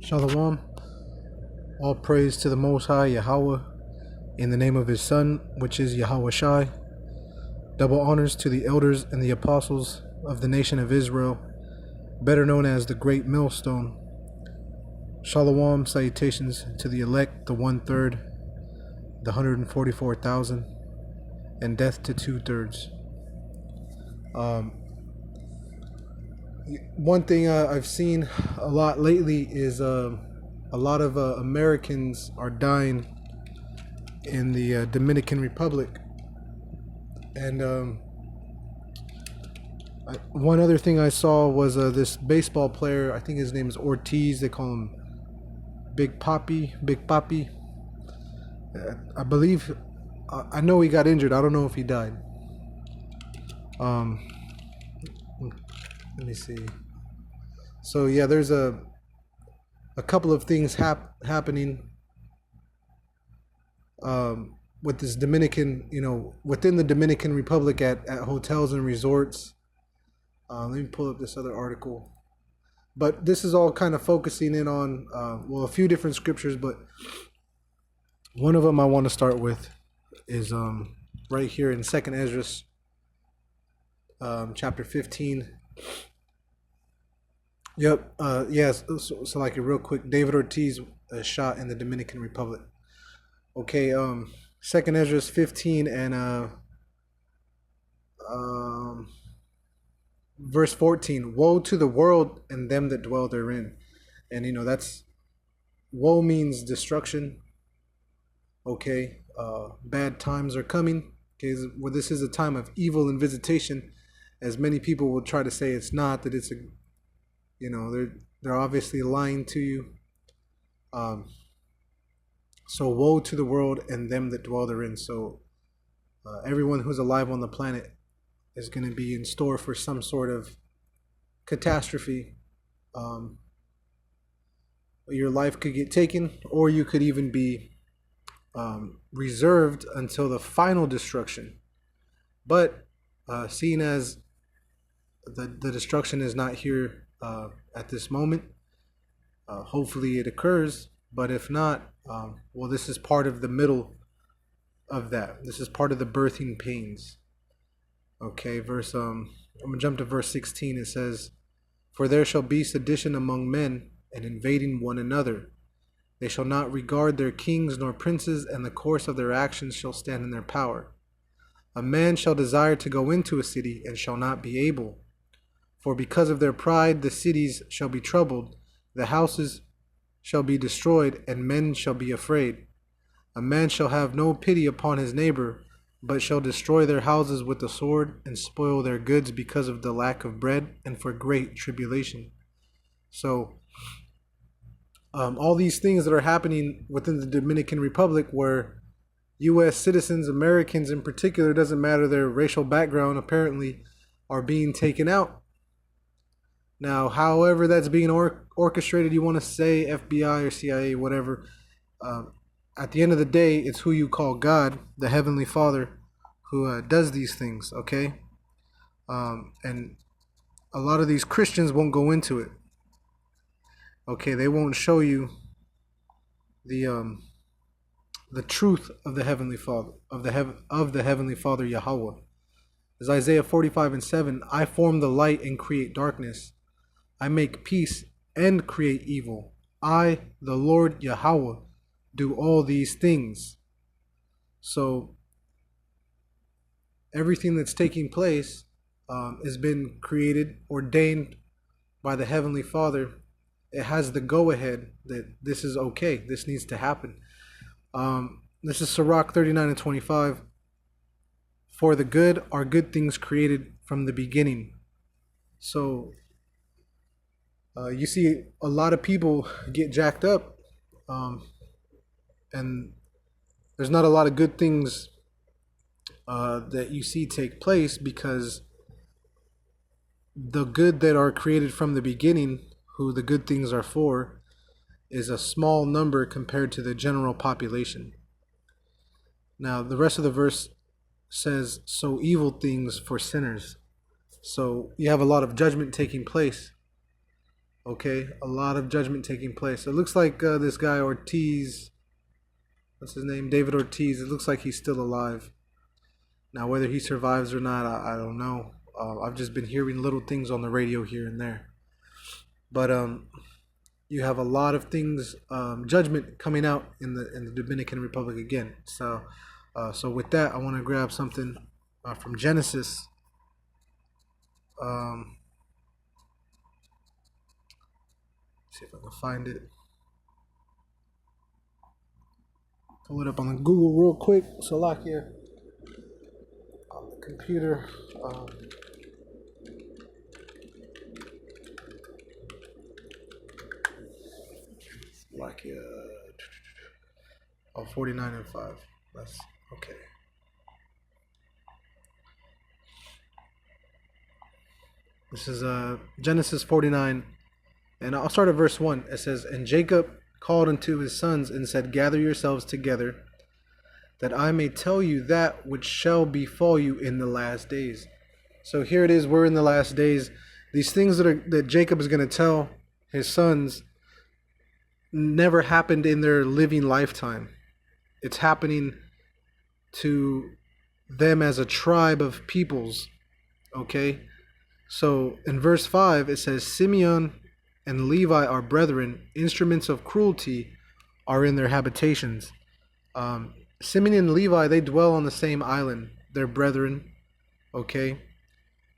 Shalom. All praise to the Most High Yahweh, in the name of His Son, which is Yahweh Shai. Double honors to the elders and the apostles of the nation of Israel, better known as the Great Millstone. Shalom, salutations to the elect, the 1/3, the 144,000, and death to 2/3. One thing I've seen a lot lately is a lot of Americans are dying in the Dominican Republic. And one other thing I saw was this baseball player. I think his name is Ortiz. They call him Big Papi. I believe, I know he got injured. I don't know if he died. Let me see. So yeah, there's a couple of things happening with this Dominican, within the Dominican Republic at hotels and resorts. Let me pull up this other article. But this is all kind of focusing in on, a few different scriptures, but one of them I want to start with is right here in 2nd Ezra, chapter 15. Yep. Yes. So like real quick, David Ortiz shot in the Dominican Republic. Okay. 2nd Ezra 15 and verse 14. Woe to the world and them that dwell therein. And that's, woe means destruction. Okay. Bad times are coming. Okay. Well, this is a time of evil and visitation, as many people will try to say it's not, that it's a, they're obviously lying to you. So woe to the world and them that dwell therein. So everyone who's alive on the planet is going to be in store for some sort of catastrophe. Your life could get taken, or you could even be reserved until the final destruction. But seeing as the destruction is not here at this moment, hopefully it occurs. But if not, this is part of the middle of that. This is part of the birthing pains. Okay, I'm gonna jump to verse 16. It says, "For there shall be sedition among men, and invading one another. They shall not regard their kings nor princes, and the course of their actions shall stand in their power. A man shall desire to go into a city, and shall not be able. For because of their pride the cities shall be troubled, the houses shall be destroyed, and men shall be afraid. A man shall have no pity upon his neighbor, but shall destroy their houses with the sword, and spoil their goods because of the lack of bread, and for great tribulation." So all these things that are happening within the Dominican Republic, where U.S. citizens, Americans in particular, doesn't matter their racial background, apparently are being taken out. Now, however that's being orchestrated, you want to say FBI or CIA, whatever. At the end of the day, it's who you call God, the Heavenly Father, who does these things, okay? And a lot of these Christians won't go into it. Okay, they won't show you the truth of the Heavenly Father, of the Heavenly Father Yahweh. As Isaiah 45:7, "I form the light and create darkness. I make peace and create evil. I, the Lord Yahweh, do all these things." So everything that's taking place has been created, ordained by the Heavenly Father. It has the go-ahead that this is okay. This needs to happen. This is Sirach 39:25. "For the good are good things created from the beginning." So you see a lot of people get jacked up, and there's not a lot of good things that you see take place, because the good that are created from the beginning, who the good things are for, is a small number compared to the general population. Now, the rest of the verse says, "So evil things for sinners." So you have a lot of judgment taking place. Okay, a lot of judgment taking place. It looks like this guy Ortiz, what's his name, David Ortiz. It looks like he's still alive. Now, whether he survives or not, I don't know. I've just been hearing little things on the radio here and there. But you have a lot of things, judgment coming out in the Dominican Republic again. So with that, I want to grab something from Genesis. See if I can find it. Pull it up on the Google real quick. Salakia on the computer. Salakia. 49 and 5. That's okay. This is Genesis 49. And I'll start at verse 1. It says, "And Jacob called unto his sons and said, Gather yourselves together, that I may tell you that which shall befall you in the last days." So here it is, we're in the last days. These things that Jacob is going to tell his sons never happened in their living lifetime. It's happening to them as a tribe of peoples. Okay? So in verse 5, it says, "Simeon and Levi are brethren, instruments of cruelty are in their habitations." Simeon and Levi, they dwell on the same island. They're brethren, okay?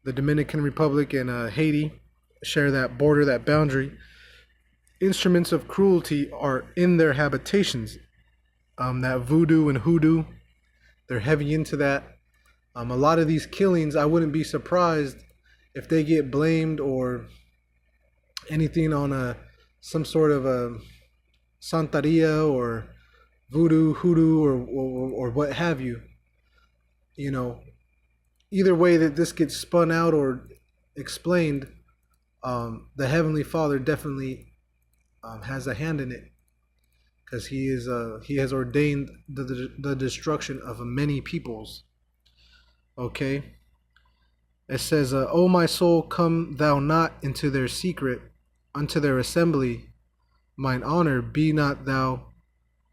The Dominican Republic and Haiti share that border, that boundary. Instruments of cruelty are in their habitations. That voodoo and hoodoo, they're heavy into that. A lot of these killings, I wouldn't be surprised if they get blamed or anything on some sort of a santeria or voodoo, hoodoo, or what have you. You know, either way that this gets spun out or explained, the Heavenly Father definitely has a hand in it, because he has ordained the destruction of many peoples. Okay. It says, "O my soul, come thou not into their secret, unto their assembly, mine honor, be not thou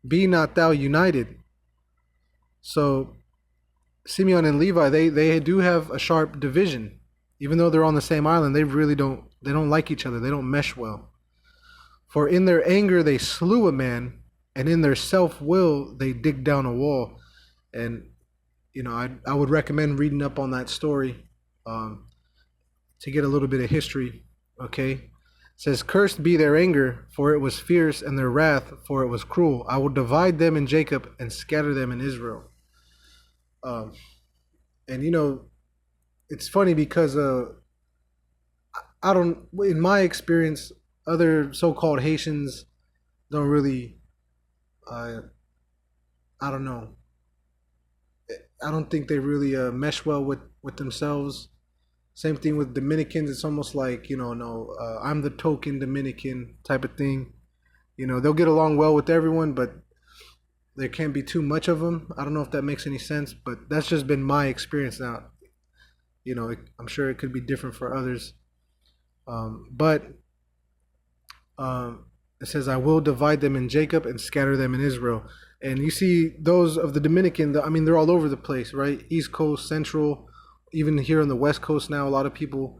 united." So Simeon and Levi, they do have a sharp division. Even though they're on the same island, they don't like each other. They don't mesh well. "For in their anger they slew a man, and in their self-will they digged down a wall." And I would recommend reading up on that story to get a little bit of history. Okay, it says, "Cursed be their anger, for it was fierce, and their wrath, for it was cruel. I will divide them in Jacob and scatter them in Israel." And it's funny because I don't, in my experience, other so-called Haitians don't really, I don't know. I don't think they really mesh well with themselves. Same thing with Dominicans. It's almost like, no, I'm the token Dominican type of thing. They'll get along well with everyone, but there can't be too much of them. I don't know if that makes any sense, but that's just been my experience. Now, I'm sure it could be different for others. But it says, "I will divide them in Jacob and scatter them in Israel." And you see those of the Dominican, they're all over the place, right? East Coast, Central, even here on the West Coast now, a lot of people,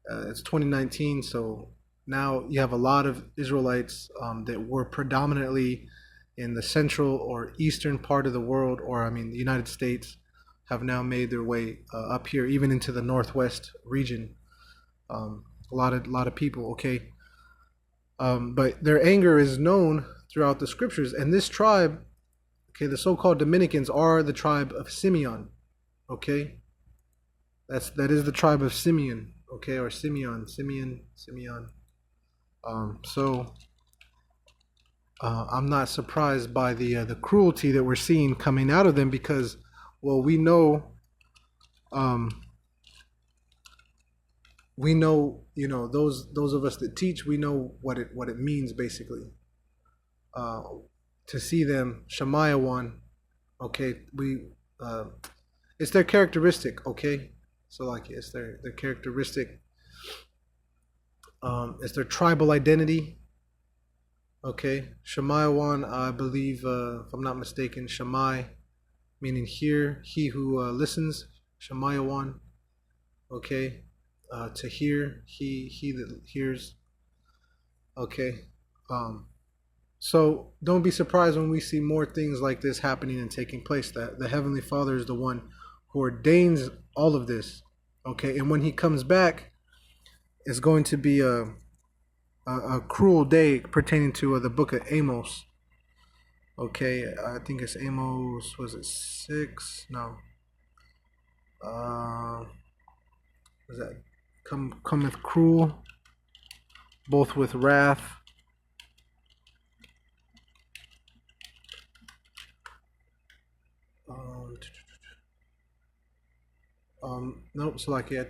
it's 2019, so now you have a lot of Israelites that were predominantly in the central or eastern part of the world, or the United States, have now made their way up here, even into the Northwest region. A lot of people, okay? But their anger is known throughout the scriptures. And this tribe, okay, the so-called Dominicans are the tribe of Simeon, okay? That is the tribe of Simeon, okay, or Simeon. So I'm not surprised by the cruelty that we're seeing coming out of them, because, well, we know, those of us that teach, we know what it means basically. To see them Shemayawan, okay, it's their characteristic, okay. So it's their characteristic. It's their tribal identity. Okay, Shemayawan, I believe, if I'm not mistaken, Shemai, meaning hear, he who listens. Shemayawan, okay, to hear, he that hears. Okay, um, so don't be surprised when we see more things like this happening and taking place. That the Heavenly Father is the one who ordains all of this. Okay, and when He comes back, it's going to be a cruel day pertaining to the book of Amos. Okay, I think it's Amos. Was it 6? No. Was that cometh cruel, both with wrath. Nope. So like, yeah, I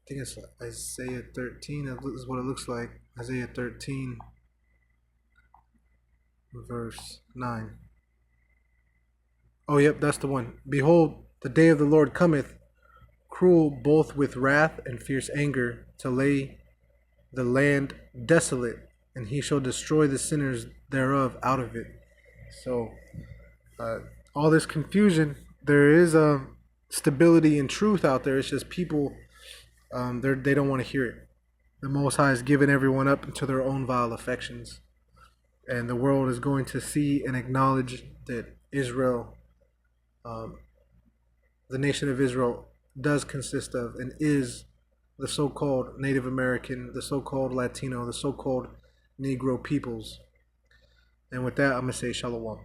think it's Isaiah 13. That is what it looks like. Isaiah 13, verse 9. Oh, yep, that's the one. Behold, the day of the Lord cometh, cruel both with wrath and fierce anger, to lay the land desolate, and He shall destroy the sinners thereof out of it. So, all this confusion, there is a stability and truth out there. It's just people, they don't want to hear it. The Most High has given everyone up into their own vile affections, and the world is going to see and acknowledge that Israel, the nation of Israel, does consist of and is the so-called Native American, the so-called Latino, the so-called Negro peoples. And with that, I'm going to say Shalom.